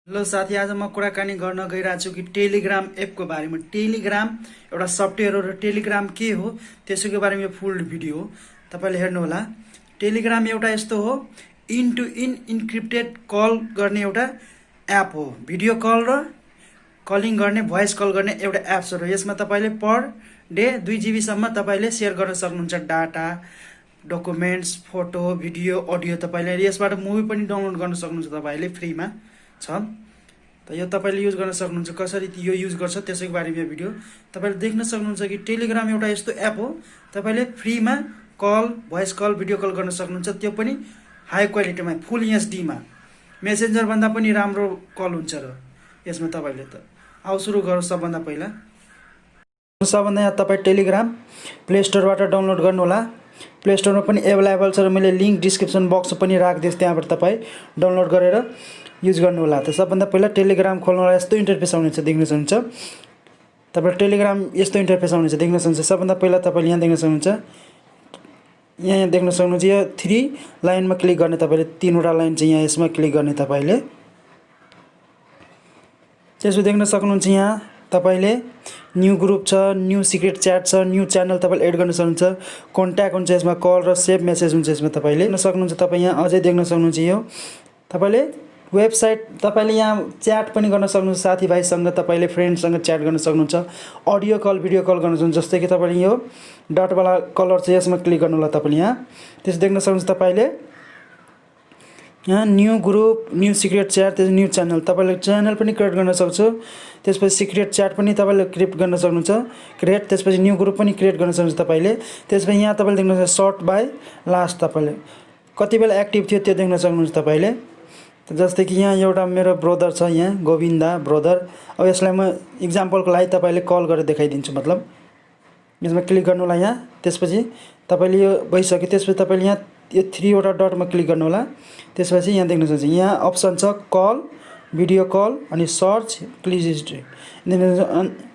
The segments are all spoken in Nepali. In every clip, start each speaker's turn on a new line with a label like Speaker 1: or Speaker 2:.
Speaker 1: हेलो साथी, आज म कुराकानी गर्न गइरहेको छु कि टेलिग्राम एपको बारेमा। टेलिग्राम एउटा सफ्टवेयर हो र टेलिग्राम के हो त्यसको बारेमा यो फुल भिडियो हो, तपाईँले हेर्नुहोला। टेलिग्राम एउटा यस्तो हो, end to end encrypted call गर्ने एउटा एप हो। भिडियो कल र कलिङ गर्ने, भोइस कल गर्ने एउटा एप्स हो। यसमा तपाईँले पर डे 2 GB तपाईँले सेयर गर्न सक्नुहुन्छ। Data, documents, photo, video, audio. तपाईँले यसबाट मुभी पनि डाउनलोड गर्न सक्नुहुन्छ, तपाईँले फ्रीमा छ। त यो तपाईँले युज गर्न सक्नुहुन्छ। कसरी यो युज गर्छ त्यसैको बारेमा यो भिडियो तपाईँले देख्न सक्नुहुन्छ कि टेलिग्राम एउटा यस्तो एप हो, तपाईँले फ्रीमा call, voice call, video call गर्न सक्नुहुन्छ, त्यो पनि हाई क्वालिटीमा, फुल एचडीमा। मेसेन्जरभन्दा पनि राम्रो कल हुन्छ र यसमा तपाईँले। त आउ सुरु गरौँ। सबभन्दा पहिला यहाँ तपाईँ टेलिग्राम प्ले स्टोरबाट डाउनलोड गर्नुहोला। प्ले स्टोरमा पनि एभाइलेबल छ र मैले लिङ्क डिस्क्रिप्सन बक्स पनि राखिदिन्छु, त्यहाँबाट तपाईँ डाउनलोड गरेर युज गर्नुहोला। त सबभन्दा पहिला टेलिग्राम खोल्नुहोला। यस्तो इन्टरफेस आउनेछ, देख्न सक्नुहुन्छ। तपाईँ टेलिग्राम यस्तो इन्टरफेस आउनेछ, देख्न सक्नुहुन्छ। सबभन्दा पहिला तपाईँले यहाँ देख्न सक्नुहुन्छ, यहाँ देख्न सक्नुहुन्छ यो 3 लाइनमा क्लिक गर्ने। तपाईँले 3वटा लाइन चाहिँ यहाँ यसमा क्लिक गर्ने तपाईँले। त्यसो देख्न सक्नुहुन्छ यहाँ तपाईँले न्यू ग्रुप छ, न्यू सिक्रेट च्याट छ, न्यू च्यानल तपाईँले एड गर्न सक्नुहुन्छ। कन्ट्याक्ट हुन्छ यसमा, कल र सेभ मेसेज हुन्छ यसमा। तपाईँले देख्न सक्नुहुन्छ। तपाईँ यहाँ अझै देख्न सक्नुहुन्छ यो तपाईँले वेबसाइट, तपाईँले यहाँ च्याट पनि गर्न सक्नुहुन्छ साथीभाइसँग, तपाईँले फ्रेन्डसँग च्याट गर्न सक्नुहुन्छ। अडियो कल, भिडियो कल गर्न सक्नुहुन्छ। जस्तै कि तपाईँले यो डटवाला कलर छ, यसमा क्लिक गर्नु होला तपाईँले। यहाँ त्यसो देख्न सक्नुहुन्छ तपाईँले यहाँ new group, new secret chat, त्यस न्यू च्यानल। तपाईँले च्यानल पनि क्रिएट गर्न सक्छु। त्यसपछि सिक्रेट च्याट पनि तपाईँले क्रिएट गर्न सक्नुहुन्छ, त्यसपछि न्यू ग्रुप पनि क्रिएट गर्न सक्नुहुन्छ तपाईँले। त्यसपछि यहाँ तपाईँले देख्न सक्नुहुन्छ सर्ट बाई लास्ट, तपाईँले कति बेला एक्टिभ थियो त्यो देख्न सक्नुहुन्छ तपाईँले। जस्तै कि यहाँ एउटा मेरो ब्रदर छ, यहाँ गोविन्दा ब्रदर। अब यसलाई म इक्जाम्पलको लागि तपाईँले कल गरेर देखाइदिन्छु। मतलब यसमा क्लिक गर्नु होला यहाँ। त्यसपछि तपाईँले यो भइसक्यो। त्यसपछि तपाईँले यहाँ यो 3वटा डटमा क्लिक गर्नु होला। त्यसपछि यहाँ देख्न सक्नुहुन्छ यहाँ अप्सन छ कल, भिडियो कल अनि सर्च, क्लिक हिस्ट्री।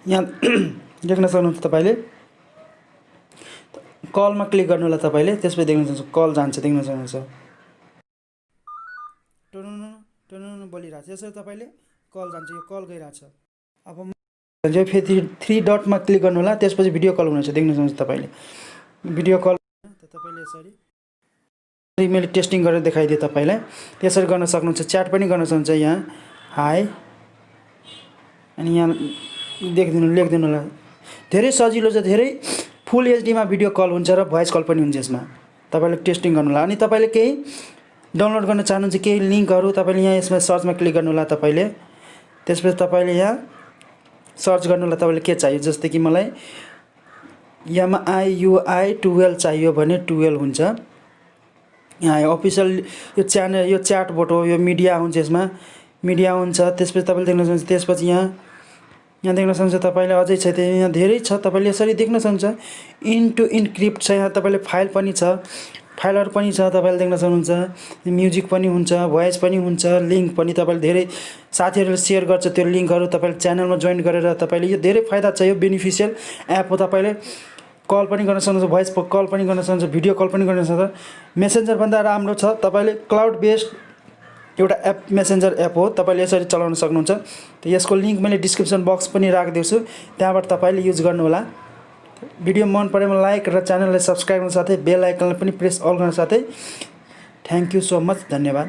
Speaker 1: यहाँ देख्न सक्नुहुन्छ तपाईँले कलमा क्लिक गर्नु होला तपाईँले। त्यसपछि देख्न सक्नुहुन्छ कल जान्छ, देख्न सक्नुहुन्छ टुनुनु बोलिरहेको छ। यसरी तपाईँले कल जान्छ, यो कल गइरहेछ। अब यो फेरि 3 डटमा क्लिक गर्नु होला। त्यसपछि भिडियो कल हुनेछ, देख्न सक्नुहुन्छ तपाईँले भिडियो कल। त तपाईँले यसरी मैले टेस्टिङ गरेर देखाइदिएँ तपाईँलाई। त्यसरी गर्न सक्नुहुन्छ। च्याट पनि गर्न सक्नुहुन्छ। यहाँ हाई अनि यहाँ लेखिदिनु होला। धेरै सजिलो छ, धेरै फुल एचडीमा भिडियो कल हुन्छ र भोइस कल पनि हुन्छ यसमा। तपाईँले टेस्टिङ गर्नु होला। अनि तपाईँले केही डाउनलोड गर्न चाहनुहुन्छ, केही लिङ्कहरू, तपाईँले यहाँ यसमा सर्चमा क्लिक गर्नु होला तपाईँले। त्यसपछि तपाईँले यहाँ सर्च गर्नु होला तपाईँले के चाहियो। जस्तै कि मलाई MIUI 12 चाहियो भने 12 हुन्छ। यहाँ अफिसियल यो च्यानल, यो च्याटबोट हो, यो मिडिया हुन्छ, यसमा मिडिया हुन्छ। त्यसपछि तपाईँले देख्न सक्नुहुन्छ। त्यसपछि यहाँ देख्न सक्नुहुन्छ तपाईँले अझै छ, यहाँ धेरै छ। तपाईँले यसरी देख्न सक्नुहुन्छ इन टु इन्क्रिप्ट छ। यहाँ तपाईँले फाइल पनि छ, फाइलहरू पनि छ, तपाईँले देख्न सक्नुहुन्छ। म्युजिक पनि हुन्छ, भोइस पनि हुन्छ, लिङ्क पनि तपाईँले धेरै साथीहरूले सेयर गर्छ त्यो लिङ्कहरू। तपाईँले च्यानलमा जोइन गरेर तपाईँले यो धेरै फाइदा छ। यो बेनिफिसियल एप हो। तपाईँले कल पनि गर्न सक्नुहुन्छ, भोइस कल पनि गर्न सक्नुहुन्छ, भिडियो कल पनि गर्न सक्नुहुन्छ। मेसेन्जरभन्दा राम्रो छ। तपाईँले क्लाउड बेस्ड एउटा एप, मेसेन्जर एप हो। तपाईँले यसरी चलाउन सक्नुहुन्छ। त यसको लिङ्क मैले डिस्क्रिप्सन बक्स पनि राखिदिन्छु, त्यहाँबाट तपाईँले युज गर्नुहोला। भिडियो मन परेमा लाइक र च्यानललाई सब्सक्राइब गर्न साथै बेल आइकनलाई पनि प्रेस अल गर्न साथै। थ्याङ्क यू सो मच, धन्यवाद।